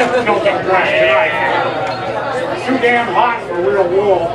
Don't get dressed tonight. It's too damn hot for real wool.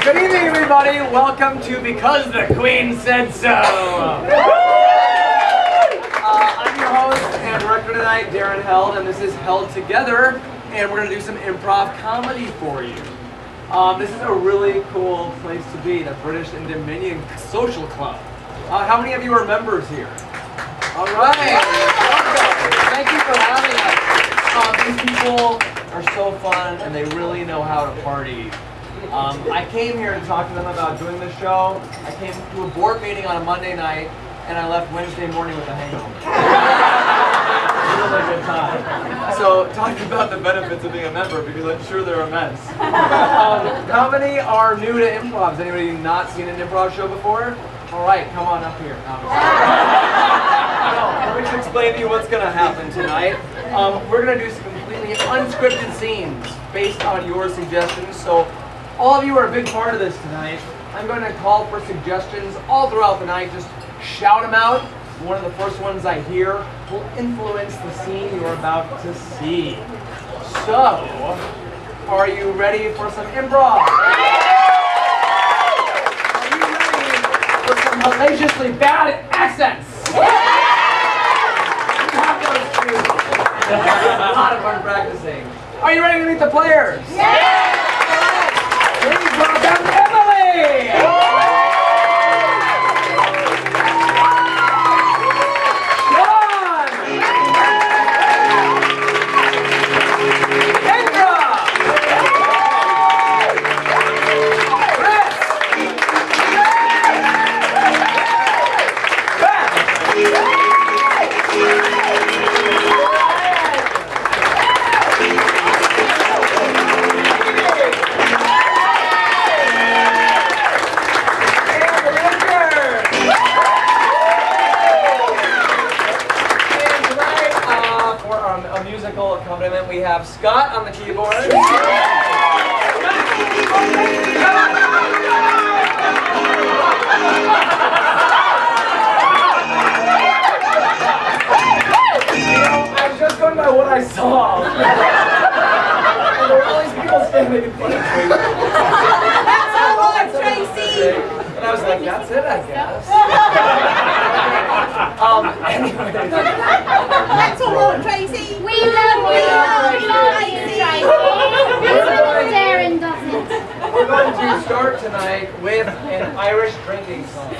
Good evening, everybody. Welcome to Because the Queen Said So. I'm your host and director tonight, Darren Held, and this is Held Together, and we're going to do some improv comedy for you. This is a really cool place to be, the British and Dominion Social Club. How many of you are members here? All right. Welcome. Thank you for having us. These people are so fun, and they really know how to party. I came here to talk to them about doing this show. I came to a board meeting on a Monday night, and I left Wednesday morning with a hangover. Really good time. So, talk about the benefits of being a member, because I'm sure they're immense. How many are new to improv? Has anybody not seen an improv show before? All right, come on up here. Let me just explain to you what's going to happen tonight. We're going to do some completely unscripted scenes based on your suggestions. So, all of you are a big part of this tonight. I'm going to call for suggestions all throughout the night. Just shout them out. One of the first ones I hear will influence the scene you're about to see. So, are you ready for some improv? Are you ready for some hellaciously bad accents? You have those too. A lot of fun practicing. Are you ready to meet the players? Yeah! Please welcome Emily! John! Kendra! Chris! Beth! we have Scott on the keyboard. I was just going by what I saw. And there were all these people standing in front of me. That's a lot, Tracy! And I was like, that's it, I guess. Anyway. That's a lot, Tracy! We love you, Tracy. Darren doesn't. We're going to start tonight with an Irish drinking song.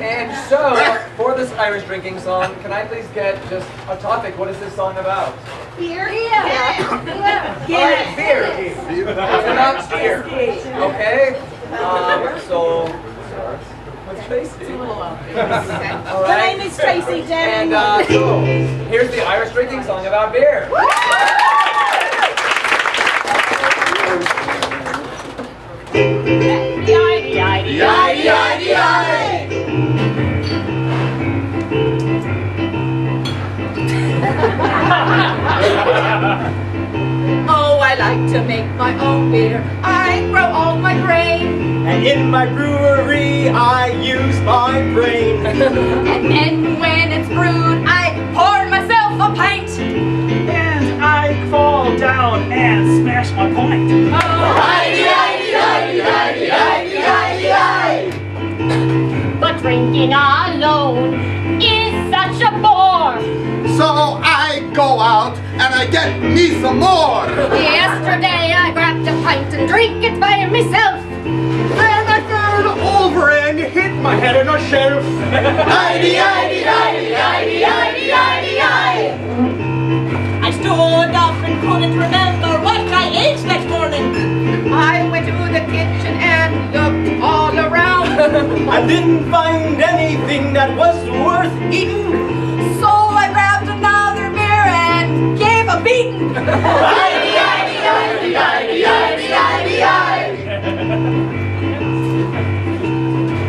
And so, for this Irish drinking song, can I please get just a topic? What is this song about? Beer? All right, beer. It's about beer. Okay? So, with Tracy. All My name is Tracy, Darren. And so, here's the Irish drinking song about beer. Oh, I like to make my own beer. I grow all my grain. And in my brewery, I use my brain. And then when it's brewed, I pour myself a pint. And I fall down and smash my point. But drinking alone is such a bore. So I go out and I get me some more. Yesterday I grabbed a pint and drink it by myself. Then I fell over and hit my head on a shelf. I stood up and couldn't remember what I ate next morning. I went to the kitchen and looked all around. I didn't find anything that was worth eating. So I grabbed another beer and gave a beating.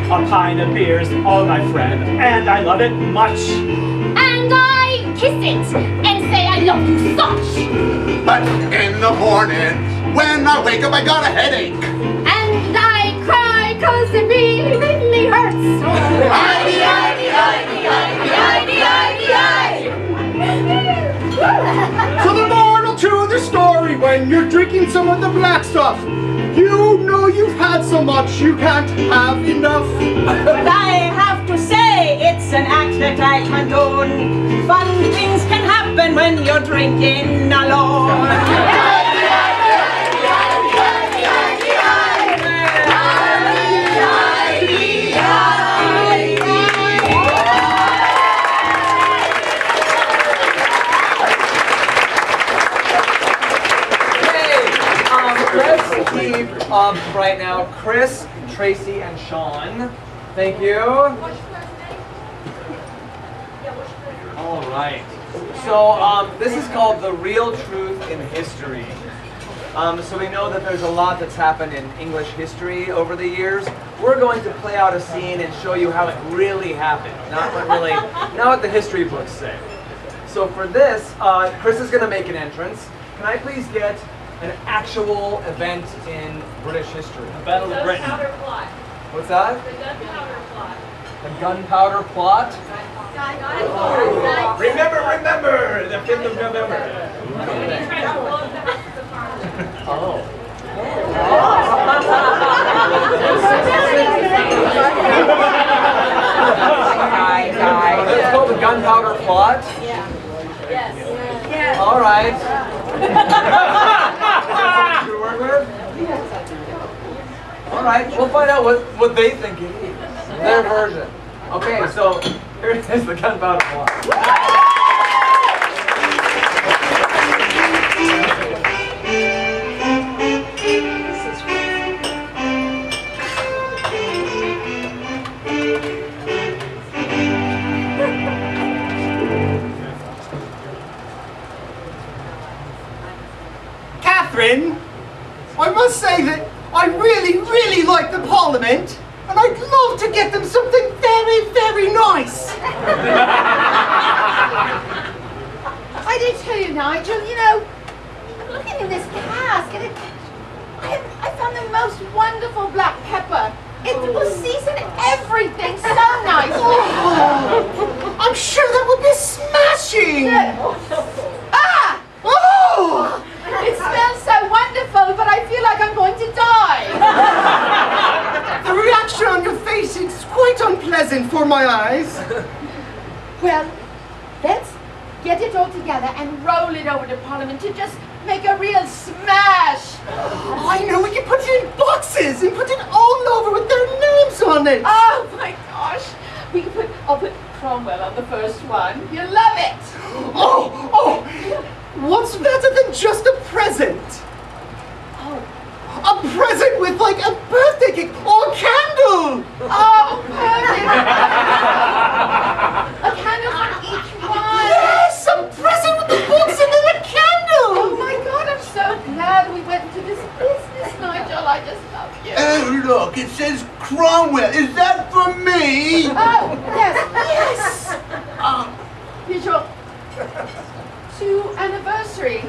A pint of beer's all, my friend, and I love it much. And I kiss it and say I love you such. But in the morning, when I wake up, I got a headache. And I cry 'cause it really hurts. So the moral to the story, when you're drinking some of the black stuff, you know you've had so much you can't have enough. But I have to say, it's an act that I condone. Fun things can happen when you're drinking alone. Let's keep up right now. Chris, Tracy, and Sean. Thank you. All right. So this is called The Real Truth in History. So we know that there's a lot that's happened in English history over the years. We're going to play out a scene and show you how it really happened, not what the history books say. So for this, Chris is going to make an entrance. Can I please get an actual event in British history? The Battle of Britain. What's that? The gunpowder plot. Remember, the 5th of November. Oh. It's called the gunpowder plot? Yes. All right. To work with? All right, we'll find out what they think it is. Their version. Okay, so here is the gunpowder plot. Catherine, I must say that I really, really like the Parliament, and I'd love to get them something very, very nice. I I did too, Nigel. You know, I'm looking in this cask and I found the most wonderful black pepper. It will season everything so nicely. I'm sure that would be smashing! Ah! Oh! It smells so wonderful, but I feel like I'm going to die. The reaction on your face is quite unpleasant for my eyes. Well, let's get it all together and roll it over to Parliament to just make a real smash. I know, we can put it in boxes and put it all over with their names on it. Oh my gosh. I'll put Cromwell on the first one. You'll love it. Oh! What's better than just a present? Oh, A present with like a birthday cake or a candle! oh, perfect. A candle for each one. Yes! A present with the books and then a candle! Oh my God, I'm so glad we went into this business, Nigel. I just love you. Oh, look, it says Cromwell. Is that for me? Oh, yes. Here's your 2 anniversary.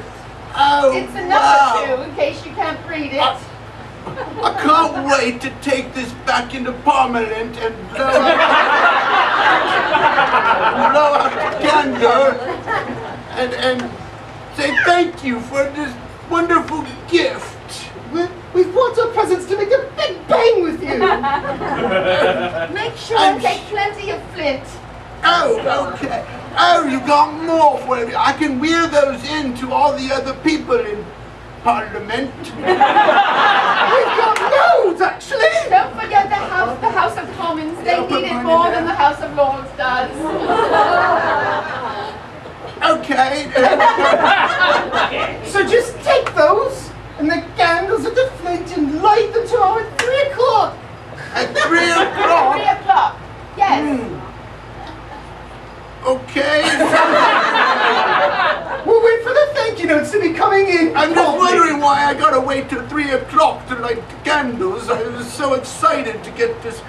Oh, It's the wow. number 2 in case you can't read it. I can't wait to take this back into Parliament and blow out the candle and say thank you for this wonderful gift. We brought our presents to make a big bang with you! Make sure I'm and take plenty of flint. Oh, okay. Oh, you got more for me. I can wheel those in to all the other people in Parliament. We've got loads, actually! Don't forget the House of Commons. They need it more than the House of Lords does. Okay. So just take those and the candles and the flint and light them tomorrow at 3 o'clock! At 3 3 o'clock. o'clock. Yes. Okay. We'll wait for the thank you notes to be coming in. I'm just wondering why I gotta wait till 3 o'clock to light the candles. I was so excited to get this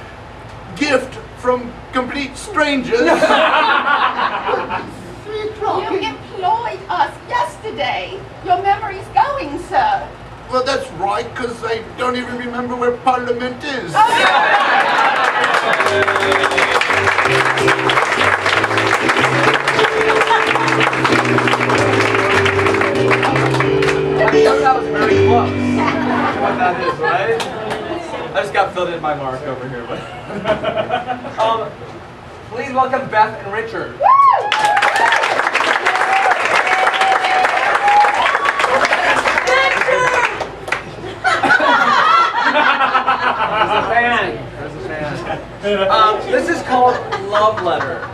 gift from complete strangers. 3 o'clock? You employed us yesterday. Your memory's going, sir. Well, that's right, because I don't even remember where Parliament is. That was very close. That's what that is, right? I just got filled in by Mark over here. But please welcome Beth and Richard. There's a fan. This is called Love Letters.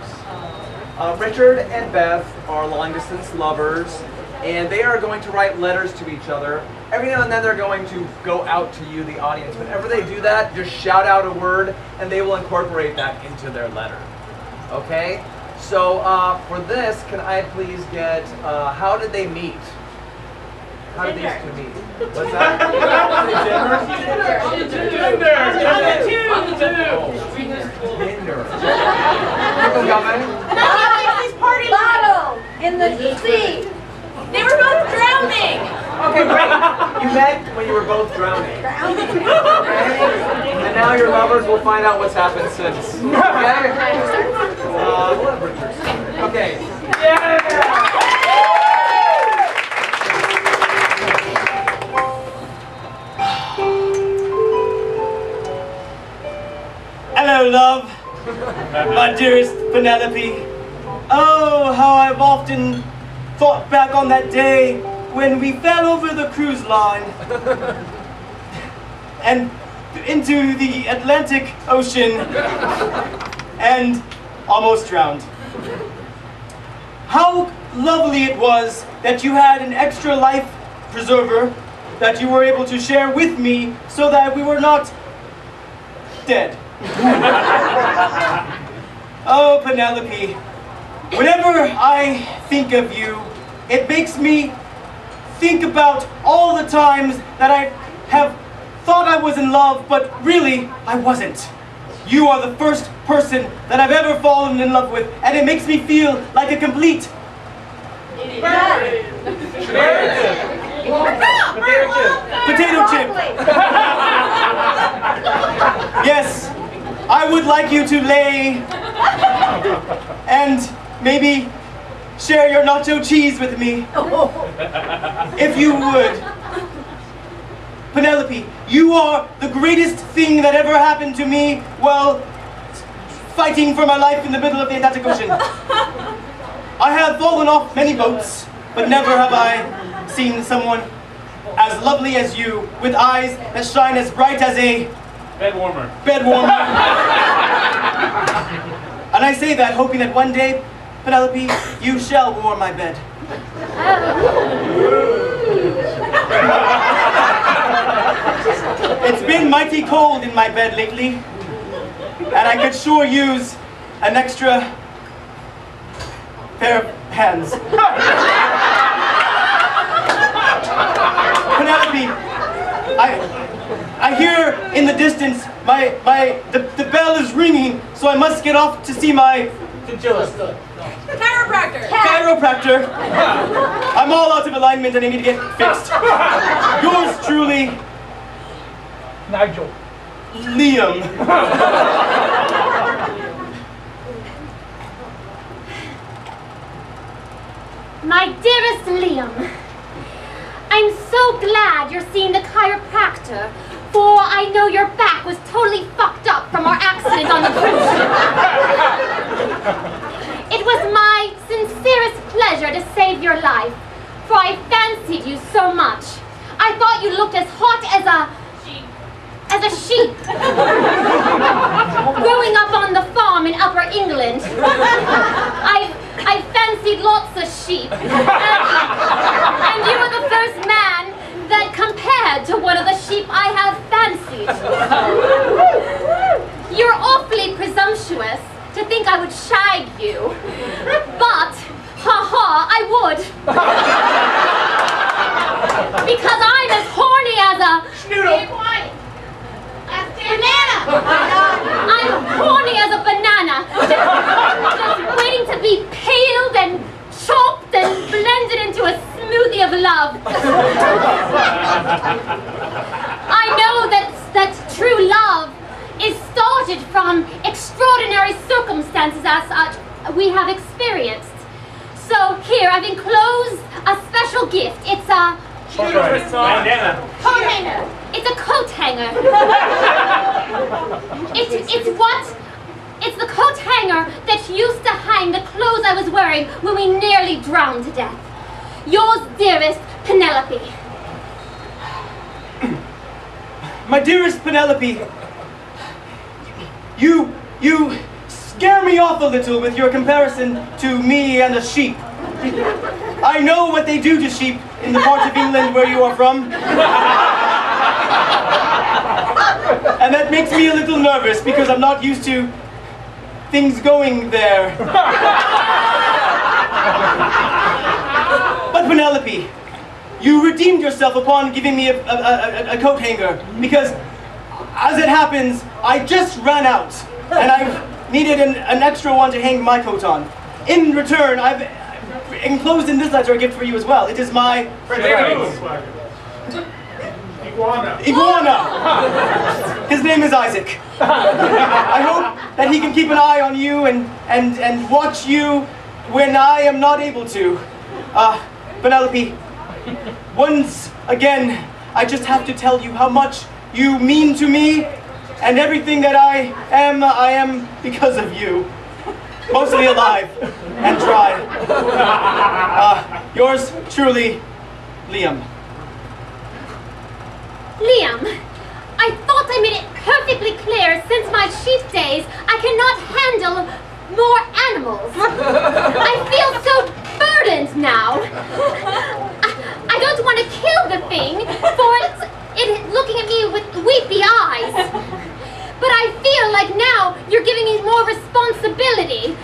Richard and Beth are long-distance lovers, and they are going to write letters to each other. Every now and then they're going to go out to you, the audience. Whenever they do that, just shout out a word, and they will incorporate that into their letter. Okay? So for this, can I please get, how did they meet? How did these two meet? What's that? Tinder. People coming? These party bottle in the sea. They were both drowning. Okay, great. You met when you were both drowning. Okay? And now your lovers will find out what's happened since. Okay? We'll have Richard start. Okay. Yeah! Hello, love. My dearest Penelope. Oh, how I've often thought back on that day when we fell over the cruise line and into the Atlantic Ocean and almost drowned. How lovely it was that you had an extra life preserver that you were able to share with me so that we were not dead. Oh, Penelope, whenever I think of you, it makes me think about all the times that I have thought I was in love, but really, I wasn't. You are the first person that I've ever fallen in love with, and it makes me feel like a complete Potato chip. Yes, I would like you to lay and maybe share your nacho cheese with me. If you would. Penelope, you are the greatest thing that ever happened to me while fighting for my life in the middle of the Atlantic Ocean. I have fallen off many boats, but never have I seen someone as lovely as you, with eyes that shine as bright as a Bed warmer. bed warmer. And I say that hoping that one day, Penelope, you shall warm my bed. It's been mighty cold in my bed lately, and I could sure use an extra pair of hands. Penelope, I hear in the distance the bell is ringing, so I must get off to see my chiropractor. I'm all out of alignment and I need to get fixed. Yours truly, Nigel. Liam. My dearest Liam, I'm so glad you're seeing the chiropractor, for I know your back was totally fucked up from our accident on the cruise ship. It was my sincerest pleasure to save your life, for I fancied you so much. I thought you looked as hot as a sheep. Growing up on the farm in Upper England, I fancied lots of sheep. And you were the first man that compared to one of the sheep I have fancied. You're awfully presumptuous to think I would shag you. But, I would. Because I'm as horny as a... Snoodle. Banana! I'm horny as a banana, just waiting to be peeled and chopped and blended into a smoothie of love. I know that true love is started from extraordinary circumstances as we have experienced. So here, I've enclosed a special gift. It's a Bandana. coat hanger. It's a coat hanger. It's the coat hanger that used to hang the clothes I was wearing when we nearly drowned to death. Yours, dearest Penelope. My dearest Penelope, you scare me off a little with your comparison to me and a sheep. I know what they do to sheep in the part of England where you are from. And that makes me a little nervous because I'm not used to things going there. But Penelope, you redeemed yourself upon giving me a coat hanger because, as it happens, I just ran out and I needed an extra one to hang my coat on. In return, I've enclosed in this letter a gift for you as well. It is my iguana. His name is Isaac. I hope that he can keep an eye on you and watch you when I am not able to. Penelope, once again, I just have to tell you how much you mean to me, and everything that I am because of you. Mostly alive and dry. Yours truly, Liam. Liam, I thought I made it perfectly clear since my sheep days I cannot handle more animals. I feel so burdened now. I don't want to kill the thing, for it's looking at me with weepy eyes. But I feel like now you're giving me more responsibility.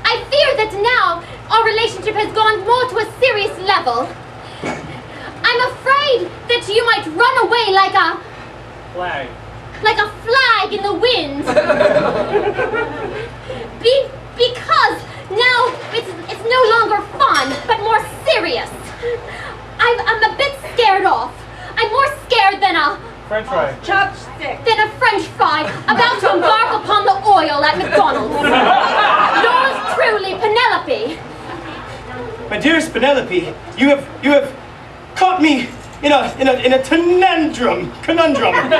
I fear that now our relationship has gone more to a serious level. I'm afraid that you might run away like a flag in the wind. Because now it's no longer fun, but more serious. I'm a bit scared off. I'm more scared than a French fry. than a French fry about to embark upon the oil at McDonald's. Yours truly, Penelope. My dearest Penelope, you have caught me in a conundrum.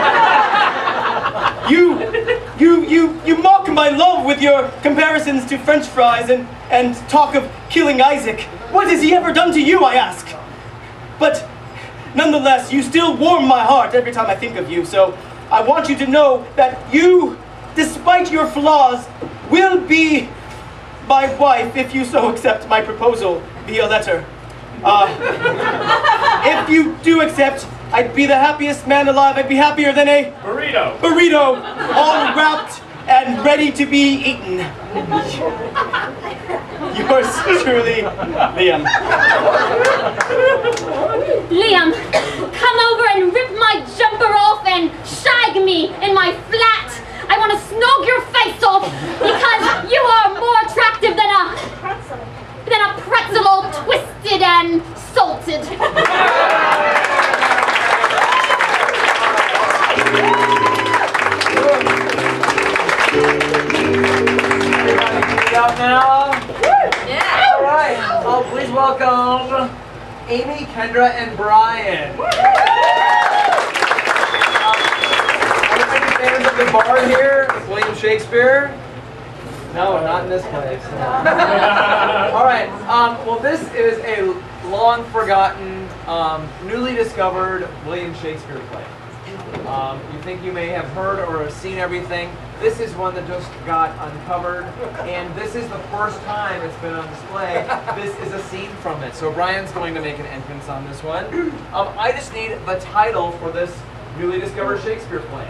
You mock my love with your comparisons to French fries and talk of killing Isaac. What has he ever done to you, I ask? But nonetheless, you still warm my heart every time I think of you, so I want you to know that you, despite your flaws, will be my wife if you so accept my proposal via letter. If you do accept, I'd be the happiest man alive. I'd be happier than a burrito, all wrapped and ready to be eaten. Yours truly, Liam. Liam, come over and rip my jumper off and shag me in my flat. I want to snog your face off because you are more attractive than a pretzel all twisted and salted. Everybody up now? Yeah. All right. Oh, please welcome Amy, Kendra, and Brian. Any fans of the bar here? William Shakespeare? No, not in this place. All right. Well, this is a long forgotten, newly discovered William Shakespeare play. You think you may have heard or have seen everything. This is one that just got uncovered, and this is the first time it's been on display. This is a scene from it. So Brian's going to make an entrance on this one. I just need the title for this newly discovered Shakespeare play.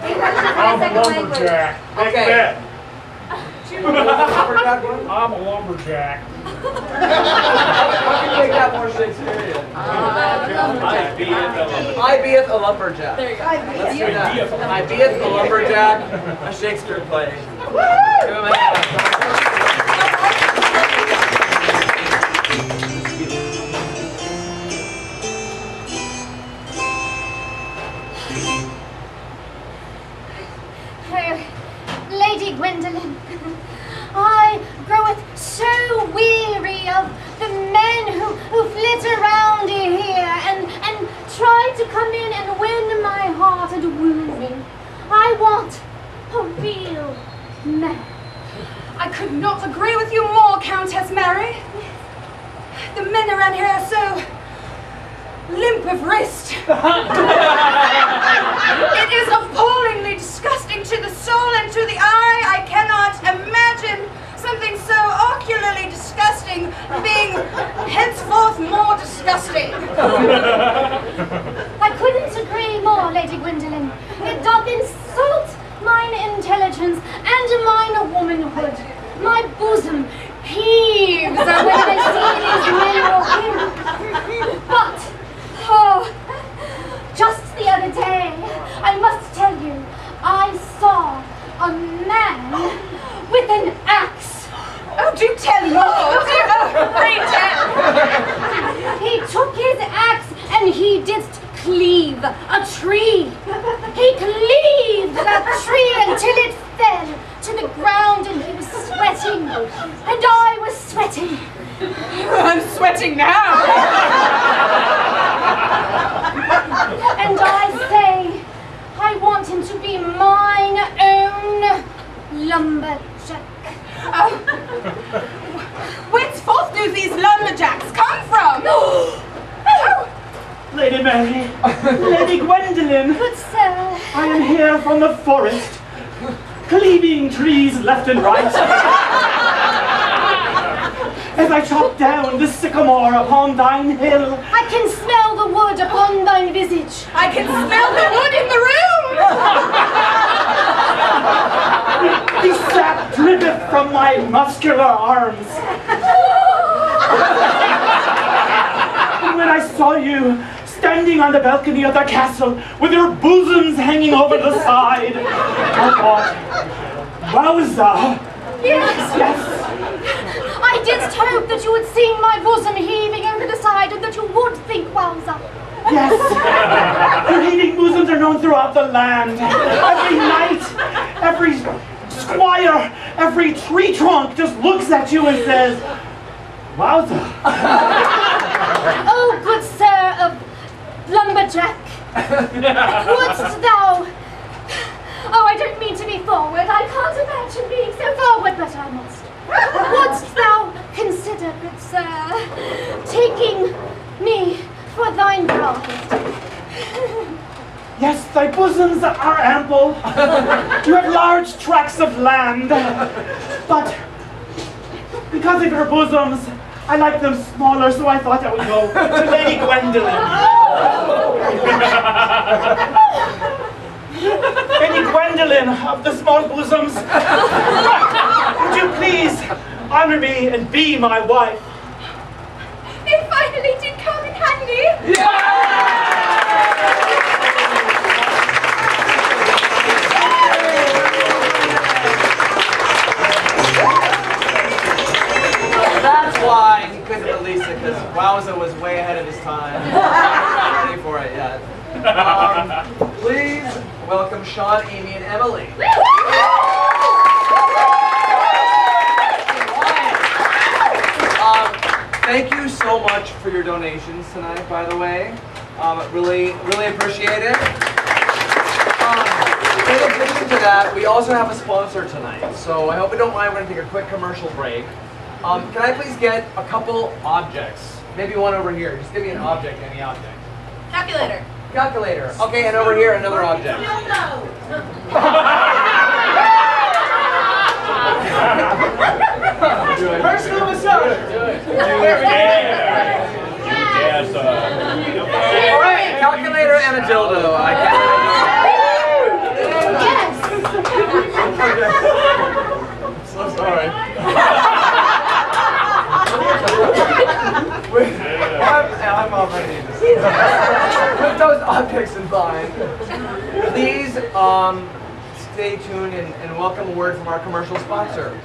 I'm a lumberjack. Big Okay. bet. Lumberjack one? I'm a lumberjack. How can you make that more Shakespearean? I beeth a lumberjack. There you go. Let's do that. I beeth a lumberjack, a Shakespeare play. Give him a hand. Lady Gwendolen, I groweth so weary of the men who flit around here and try to come in and win my heart and woo me. I want a real man. I could not agree with you more, Countess Mary. The men around here are so limp of wrist. It is appallingly disgusting to the soul and to the eye. I cannot imagine something so ocularly disgusting being henceforth more disgusting. I couldn't agree more, Lady Gwendolen. It doth insult mine intelligence and mine womanhood. My bosom heaves when I see these men walking. But, oh, just the other day, I must tell you, I saw a man with an axe. Oh, do tell more. Pray tell. He took his axe and he did cleave a tree. He cleaved that tree until it fell to the ground and he was sweating. And I was sweating. I'm sweating now. And I say, I want him to be mine own lumberjack. Oh. Whenceforth do these lumberjacks come from? Oh. Lady Mary, Lady Gwendolen, Good sir. I am here from the forest, cleaving trees left and right. As I chop down the sycamore upon thine hill, I can smell the wood upon thine visage. I can smell the wood in the room. the sap drippeth from my muscular arms. And when I saw you standing on the balcony of the castle with your bosoms hanging over the side, I thought, Wowza! Yes. I did hope that you would see my bosom heaving over the side and that you would think wowza. Yes! Your heaving bosoms are known throughout the land. Every knight, every squire, every tree trunk just looks at you and says, wowza. Oh, good sir of lumberjack, wouldst thou... Oh, I don't mean to be forward. I can't imagine being so forward, but I must. Wouldst thou consider, good sir, taking me for thine bride? Yes, thy bosoms are ample. You have large tracts of land. But because of your bosoms, I like them smaller, so I thought I would go to Lady Gwendolyn. Lady Gwendolyn of the small bosoms, would you please honor me and be my wife? It finally did come in handy. That's why he couldn't release it, because Wowza was way ahead of his time. He wasn't ready for it yet. Please welcome Sean, Amy, and Emily. Thank you so much for your donations tonight, by the way. Really appreciate it. In addition to that, we also have a sponsor tonight, so I hope you don't mind. We're going to take a quick commercial break. Can I please get a couple objects? Maybe one over here. Just give me an object, any object. Calculator. Calculator. Okay, and over here, another object. Personal massage. All right, calculator and a dildo. I can't. Yes. So sorry. I'm already with those objects in mind. Please stay tuned and welcome a word from our commercial sponsor.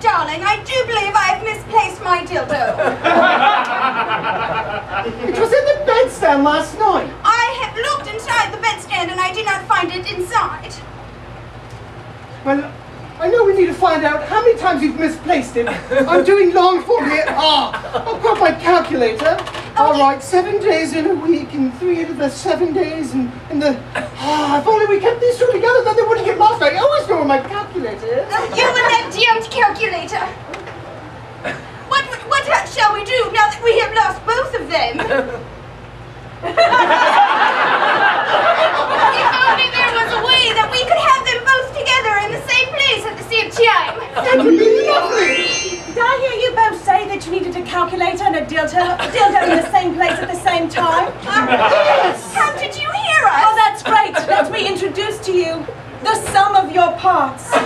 Darling, I do believe I have misplaced my dildo. It was in the bedstand last night. I have looked inside the bedstand and I did not find it inside. Well, I know we need to find out how many times you've misplaced it. I'm doing long form here. I've got my calculator. All right, 7 days in a week and 3 of the 7 days and the... if only we kept these two together, then they wouldn't get lost. I always know where my calculator is. You and that damned calculator. What shall we do now that we have lost both of them? If only there was a way that we could have them both together in the same place at the same time. That would be lovely. Did I hear you both say that you needed a calculator and a dildo in the same place at the same time? Yes. How did you hear us? Oh, that's great. Let me introduce to you the sum of your parts. The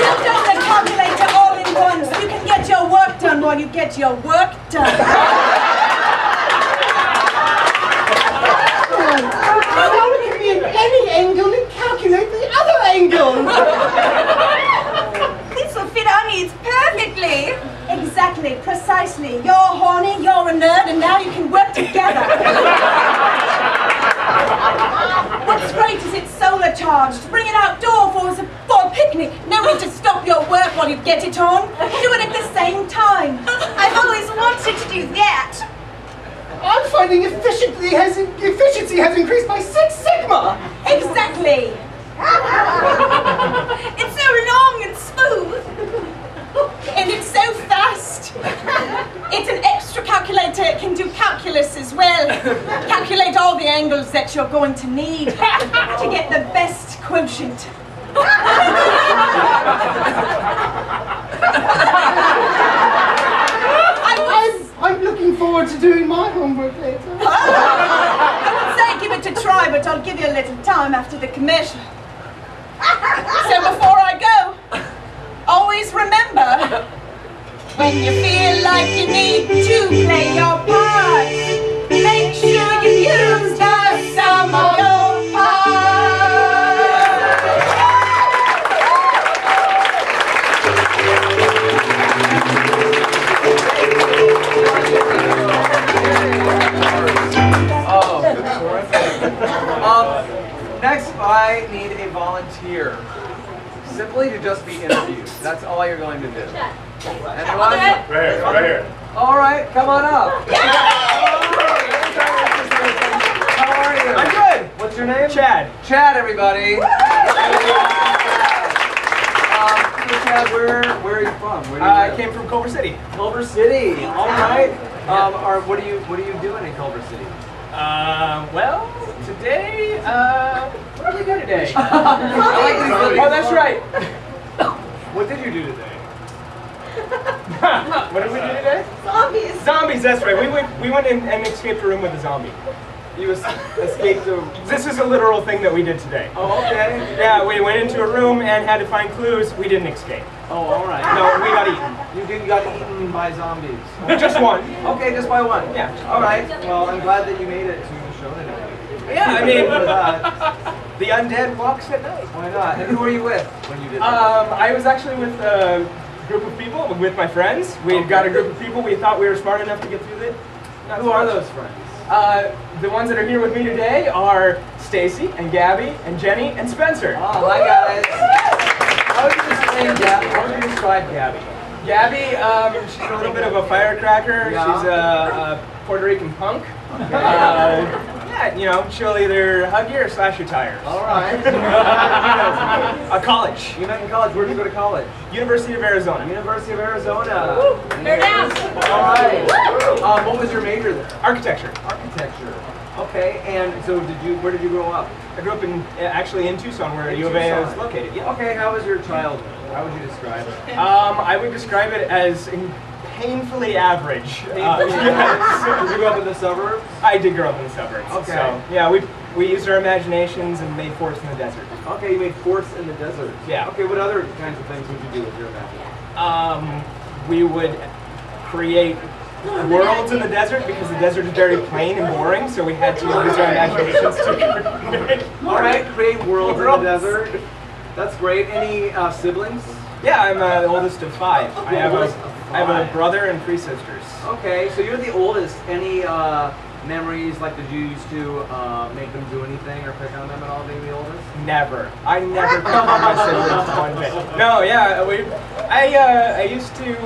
dildo and the calculator all in one, so you can get your work done while you get your work done. Now we can be in any angle and calculate the other angle. This will fit our needs perfectly. Exactly, precisely. You're horny, you're a nerd, and now you can work together. What's great is it's solar charged. Bring it outdoor for a picnic. No need to stop your work while you get it on. Do it at the same time. I've always wanted to do that. I'm finding efficiency has increased by 6 sigma. Exactly. It's so long and smooth. And it's so fast. It's an extra calculator. It can do calculus as well. Calculate all the angles that you're going to need to get the best quotient. I'm looking forward to doing my homework later. I would say give it a try, but I'll give you a little time after the commercial. when you feel like you need to play your part, make sure you use the sum of your parts. Next, I need a volunteer. Simply to just be interviewed. That's all you're going to do. Anyone? Right here, right here. All right, come on up. How are you? I'm good. What's your name? Chad. Chad, everybody. Chad, where are you from? Where do you I live? came from Culver City. Culver City. All right. What are you doing in Culver City? Well, today, what did we do today? I like these movies. Oh, that's right. What did you do today? What did we do today? Zombies. Zombies, that's right. We went in and escaped a room with a zombie. You escaped the... This is a literal thing that we did today. Oh, okay. Yeah, we went into a room and had to find clues. We didn't escape. Oh, all right. No, we got eaten. You got eaten by zombies. Just one. Okay, just by one. Yeah. All right. Well, I'm glad that you made it to the show today. Yeah, I mean, For that. the undead walks at night. Why not? And who were you with when you did that? I was actually with a group of people, with my friends. We had got a group of people. We thought we were smart enough to get through it. Who are those friends? The ones that are here with me today are Stacy and Gabby and Jenny and Spencer. Oh, hi guys. How would you describe Gabby? Gabby, she's a little bit of a firecracker. Yeah. She's a Puerto Rican punk. Yeah, you know, she'll either hug you or slash your tires. All right. College. You met in college. Where did you go to college? University of Arizona. University of Arizona. Bear down. All right. What was your major there? Architecture. Architecture. Okay. And so, where did you grow up? I grew up actually in Tucson, where In U of A is Tucson. located. Yeah. Okay. How was your childhood? How would you describe it? I would describe it as painfully average. Yes. Did you grow up in the suburbs? I did grow up in the suburbs. Okay. So, yeah, we used our imaginations and made forts in the desert. Okay, you made forts in the desert. Yeah. Okay, what other kinds of things would you do with your imagination? We would create worlds in the desert because the desert is very plain and boring, so we had to use our imaginations to create. All right, create worlds in the desert. That's great. Any siblings? Yeah, I'm the oldest of 5. I have Oldest of I have a 5. brother and 3 sisters. Okay, so you're the oldest. Any memories, like did you used to make them do anything or pick on them at all being the oldest? Never. I never picked on my siblings one bit. No, yeah, I used to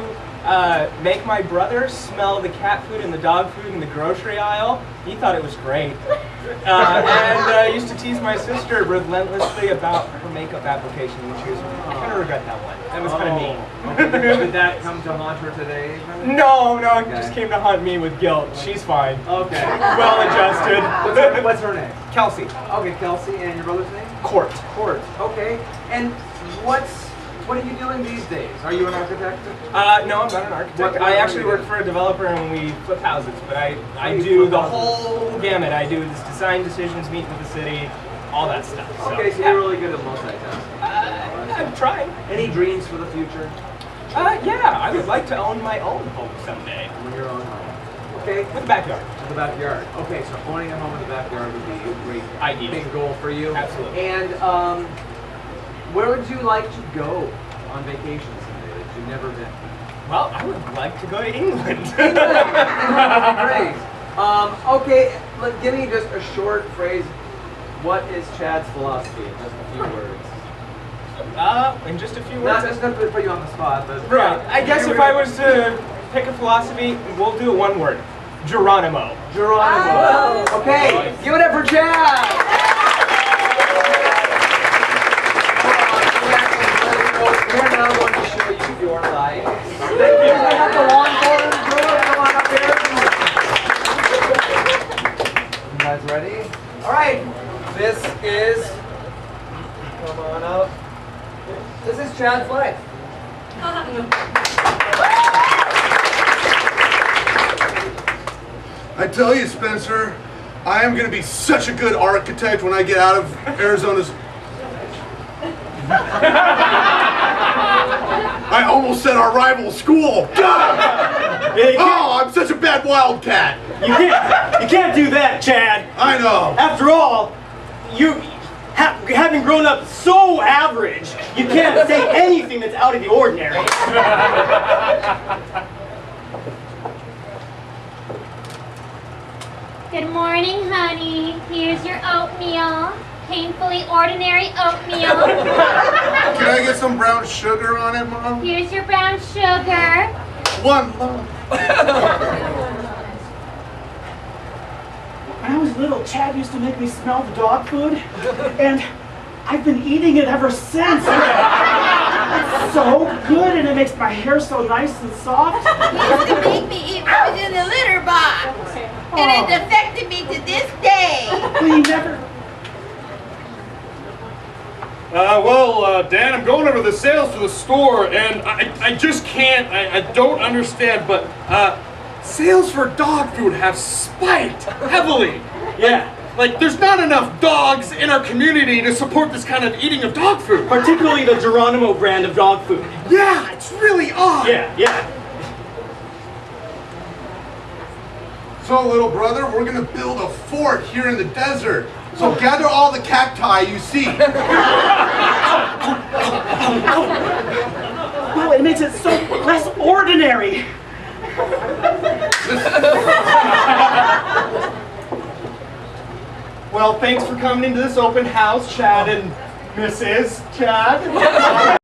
make my brother smell the cat food and the dog food in the grocery aisle. He thought it was great. And I used to tease my sister relentlessly about her makeup application when she was. I kind of regret that one. That was kind of mean. Okay. Did that come to haunt her today? No, it Okay. just came to haunt me with guilt. She's fine. Okay. Well adjusted. What's her name? Kelsey. Okay, Kelsey, and your brother's name? Court. Court. Okay. And what are you doing these days? Are you an architect? No, I'm not an architect. What I are actually you work doing? for a developer and we flip houses, but I you do flip the houses? whole gamut. I do this design decisions, meet with the city, all that stuff. Okay, so yeah. you're really good at multitasking. I'm trying. Any dreams for the future? Yeah, I would like to own my own home someday. When you're on home. Okay. With a backyard. In the backyard. Okay, so owning a home in the backyard would be a great Ideal. big goal for you. Absolutely. And where would you like to go on vacation someday that you've never been? Well, I would like to go to England. Great. Okay, give me just a short phrase. What is Chad's philosophy in just a few words? In just a few Not words. just to put you on the spot, but Right. I guess if I was to pick a philosophy, we'll do it one word. Geronimo. Geronimo. Okay, give it up for Chad. We're now going to show you your life. Thank you. I have the lawn for Come on up here. You guys ready? All right. This is. Come on up. This is Chad's life. I tell you, Spencer, I am going to be such a good architect when I get out of Arizona's. I almost said our rival school. God! Yeah, Oh, I'm such a bad wildcat. you can't do that, Chad. I know. After all, having grown up so average, you can't say anything that's out of the ordinary. Good morning, honey. Here's your oatmeal. Painfully ordinary oatmeal. Can I get some brown sugar on it, Mom? Here's your brown sugar. One lump. When I was little, Chad used to make me smell the dog food, and I've been eating it ever since. It's so good, and it makes my hair so nice and soft. He used to make me eat what was in the litter box. And it affected me to this day. But he never... Dan, I'm going over the sales to the store, and I just can't, I don't understand, but sales for dog food have spiked heavily. Yeah, Like, there's not enough dogs in our community to support this kind of eating of dog food. particularly the Geronimo brand of dog food. Yeah, it's really odd. Yeah. So, little brother, we're gonna build a fort here in the desert. So gather all the cacti you see. Well, it makes it so less ordinary. Well, thanks for coming into this open house, Chad and Mrs. Chad.